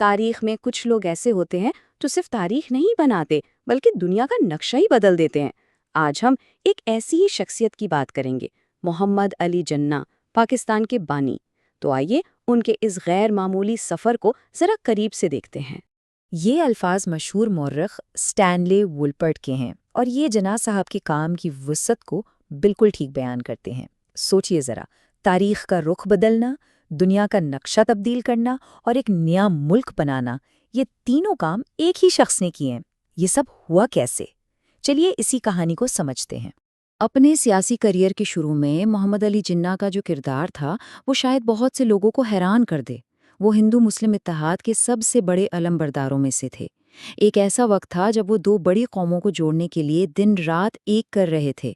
تاریخ میں کچھ لوگ ایسے ہوتے ہیں جو صرف تاریخ نہیں بناتے بلکہ دنیا کا نقشہ ہی بدل دیتے ہیں۔ آج ہم ایک ایسی ہی شخصیت کی بات کریں گے، محمد علی جناح، پاکستان کے بانی۔ تو آئیے ان کے اس غیر معمولی سفر کو ذرا قریب سے دیکھتے ہیں۔ یہ الفاظ مشہور مورخ سٹینلے وولپرٹ کے ہیں اور یہ جناح صاحب کے کام کی وسعت کو بالکل ٹھیک بیان کرتے ہیں۔ سوچئے ذرا، تاریخ کا رخ بدلنا، دنیا کا نقشہ تبدیل کرنا اور ایک نیا ملک بنانا، یہ تینوں کام ایک ہی شخص نے کیے ہیں۔ یہ سب ہوا کیسے؟ چلیے اسی کہانی کو سمجھتے ہیں۔ اپنے سیاسی کریئر کے شروع میں محمد علی جناح کا جو کردار تھا وہ شاید بہت سے لوگوں کو حیران کر دے۔ وہ ہندو مسلم اتحاد کے سب سے بڑے علم برداروں میں سے تھے۔ ایک ایسا وقت تھا جب وہ دو بڑی قوموں کو جوڑنے کے لیے دن رات ایک کر رہے تھے۔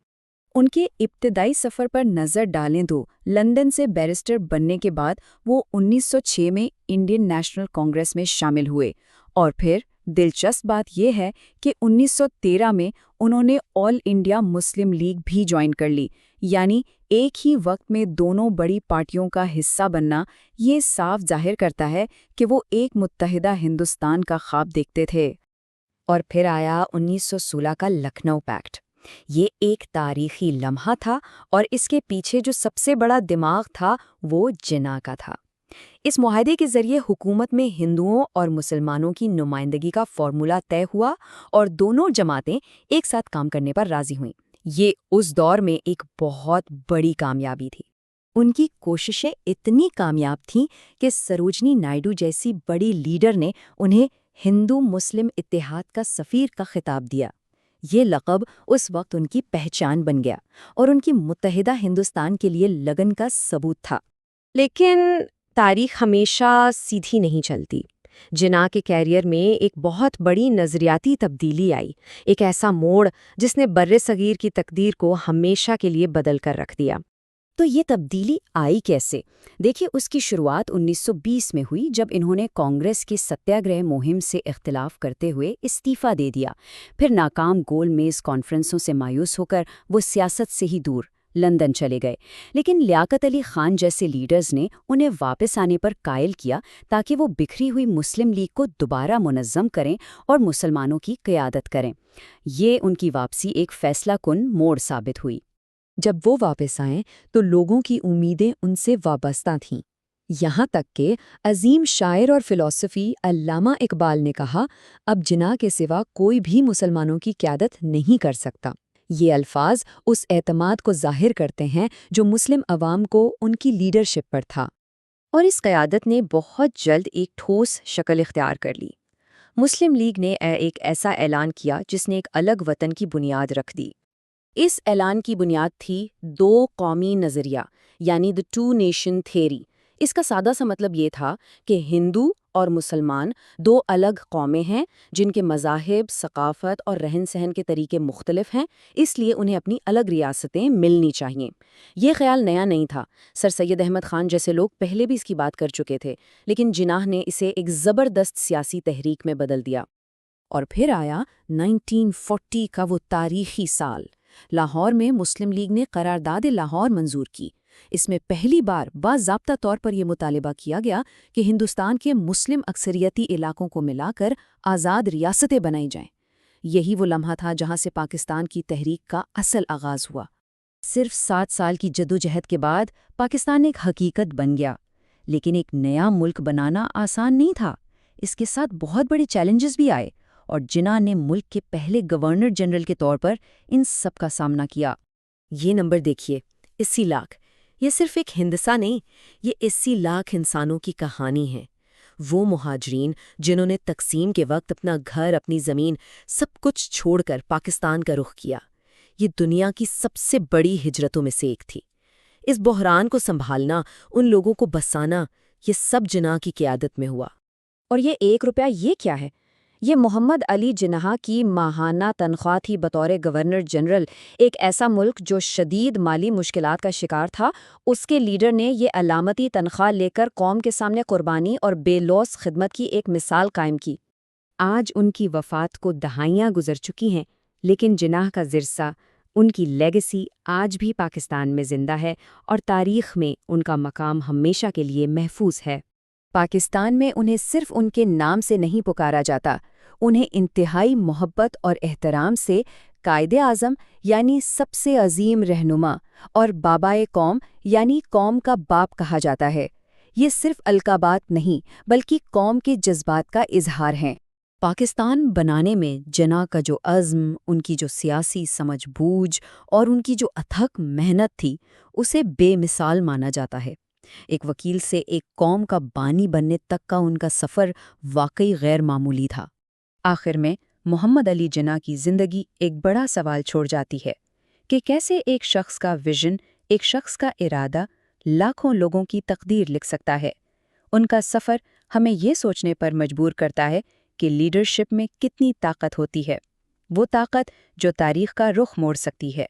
ان کے ابتدائی سفر پر نظر ڈالیں تو لندن سے بیرسٹر بننے کے بعد وہ 1906 میں انڈین نیشنل کانگریس میں شامل ہوئے، اور پھر دلچسپ بات یہ ہے کہ 1913 میں انہوں نے آل انڈیا مسلم لیگ بھی جوائن کر لی، یعنی ایک ہی وقت میں دونوں بڑی پارٹیوں کا حصہ بننا یہ صاف ظاہر کرتا ہے کہ وہ ایک متحدہ ہندوستان کا خواب دیکھتے تھے۔ اور پھر آیا 1916 کا لکھنؤ پیکٹ۔ یہ ایک تاریخی لمحہ تھا اور اس کے پیچھے جو سب سے بڑا دماغ تھا وہ جناح کا تھا۔ اس معاہدے کے ذریعے حکومت میں ہندوؤں اور مسلمانوں کی نمائندگی کا فارمولہ طے ہوا اور دونوں جماعتیں ایک ساتھ کام کرنے پر راضی ہوئیں۔ یہ اس دور میں ایک بہت بڑی کامیابی تھی۔ ان کی کوششیں اتنی کامیاب تھیں کہ سروجنی نائیڈو جیسی بڑی لیڈر نے انہیں ہندو مسلم اتحاد کا سفیر کا خطاب دیا۔ یہ لقب اس وقت ان کی پہچان بن گیا اور ان کی متحدہ ہندوستان کے لیے لگن کا ثبوت تھا۔ لیکن تاریخ ہمیشہ سیدھی نہیں چلتی۔ جناح کے کیریئر میں ایک بہت بڑی نظریاتی تبدیلی آئی، ایک ایسا موڑ جس نے بر صغیر کی تقدیر کو ہمیشہ کے لیے بدل کر رکھ دیا۔ تو یہ تبدیلی آئی کیسے؟ دیکھیے، اس کی شروعات 1920 میں ہوئی جب انہوں نے کانگریس کی ستیہ گرہ مہم سے اختلاف کرتے ہوئے استعفیٰ دے دیا۔ پھر ناکام گول میز کانفرنسوں سے مایوس ہو کر وہ سیاست سے ہی دور لندن چلے گئے، لیکن لیاقت علی خان جیسے لیڈرز نے انہیں واپس آنے پر قائل کیا تاکہ وہ بکھری ہوئی مسلم لیگ کو دوبارہ منظم کریں اور مسلمانوں کی قیادت کریں۔ یہ ان کی واپسی ایک فیصلہ کن موڑ ثابت ہوئی۔ جب وہ واپس آئیں تو لوگوں کی امیدیں ان سے وابستہ تھیں، یہاں تک کہ عظیم شاعر اور فلسفی علامہ اقبال نے کہا، اب جناح کے سوا کوئی بھی مسلمانوں کی قیادت نہیں کر سکتا۔ یہ الفاظ اس اعتماد کو ظاہر کرتے ہیں جو مسلم عوام کو ان کی لیڈرشپ پر تھا۔ اور اس قیادت نے بہت جلد ایک ٹھوس شکل اختیار کر لی۔ مسلم لیگ نے ایک ایسا اعلان کیا جس نے ایک الگ وطن کی بنیاد رکھ دی۔ اس اعلان کی بنیاد تھی دو قومی نظریہ، یعنی دی ٹو نیشن تھیوری۔ اس کا سادہ سا مطلب یہ تھا کہ ہندو اور مسلمان دو الگ قومیں ہیں جن کے مذاہب، ثقافت اور رہن سہن کے طریقے مختلف ہیں، اس لیے انہیں اپنی الگ ریاستیں ملنی چاہیے۔ یہ خیال نیا نہیں تھا، سر سید احمد خان جیسے لوگ پہلے بھی اس کی بات کر چکے تھے، لیکن جناح نے اسے ایک زبردست سیاسی تحریک میں بدل دیا۔ اور پھر آیا 1940 کا وہ تاریخی سال۔ لاہور میں مسلم لیگ نے قرارداد لاہور منظور کی۔ اس میں پہلی بار باضابطہ طور پر یہ مطالبہ کیا گیا کہ ہندوستان کے مسلم اکثریتی علاقوں کو ملا کر آزاد ریاستیں بنائی جائیں۔ یہی وہ لمحہ تھا جہاں سے پاکستان کی تحریک کا اصل آغاز ہوا۔ صرف 7 سال کی جدوجہد کے بعد پاکستان ایک حقیقت بن گیا، لیکن ایک نیا ملک بنانا آسان نہیں تھا۔ اس کے ساتھ بہت بڑے چیلنجز بھی آئے، اور جناح نے ملک کے پہلے گورنر جنرل کے طور پر ان سب کا سامنا کیا۔ یہ نمبر دیکھیے، 80 لاکھ۔ یہ صرف ایک ہندسہ نہیں، یہ 80 لاکھ انسانوں کی کہانی ہے۔ وہ مہاجرین جنہوں نے تقسیم کے وقت اپنا گھر، اپنی زمین، سب کچھ چھوڑ کر پاکستان کا رخ کیا۔ یہ دنیا کی سب سے بڑی ہجرتوں میں سے ایک تھی۔ اس بحران کو سنبھالنا، ان لوگوں کو بسانا، یہ سب جناح کی قیادت میں ہوا۔ اور یہ 1 روپیہ یہ کیا ہے؟ یہ محمد علی جناح کی ماہانہ تنخواہ تھی بطور گورنر جنرل۔ ایک ایسا ملک جو شدید مالی مشکلات کا شکار تھا، اس کے لیڈر نے یہ علامتی تنخواہ لے کر قوم کے سامنے قربانی اور بے لوث خدمت کی ایک مثال قائم کی۔ آج ان کی وفات کو دہائیاں گزر چکی ہیں، لیکن جناح کا ورثہ، ان کی لیگیسی آج بھی پاکستان میں زندہ ہے، اور تاریخ میں ان کا مقام ہمیشہ کے لیے محفوظ ہے۔ پاکستان میں انہیں صرف ان کے نام سے نہیں پکارا جاتا، انہیں انتہائی محبت اور احترام سے قائد اعظم یعنی سب سے عظیم رہنما اور بابائے قوم یعنی قوم کا باپ کہا جاتا ہے۔ یہ صرف القابات نہیں بلکہ قوم کے جذبات کا اظہار ہیں۔ پاکستان بنانے میں جناح کا جو عزم، ان کی جو سیاسی سمجھ بوجھ اور ان کی جو اتھک محنت تھی، اسے بے مثال مانا جاتا ہے۔ ایک وکیل سے ایک قوم کا بانی بننے تک کا ان کا سفر واقعی غیر معمولی تھا۔ آخر میں محمد علی جناح کی زندگی ایک بڑا سوال چھوڑ جاتی ہے کہ کیسے ایک شخص کا ویژن، ایک شخص کا ارادہ لاکھوں لوگوں کی تقدیر لکھ سکتا ہے۔ ان کا سفر ہمیں یہ سوچنے پر مجبور کرتا ہے کہ لیڈرشپ میں کتنی طاقت ہوتی ہے، وہ طاقت جو تاریخ کا رخ موڑ سکتی ہے۔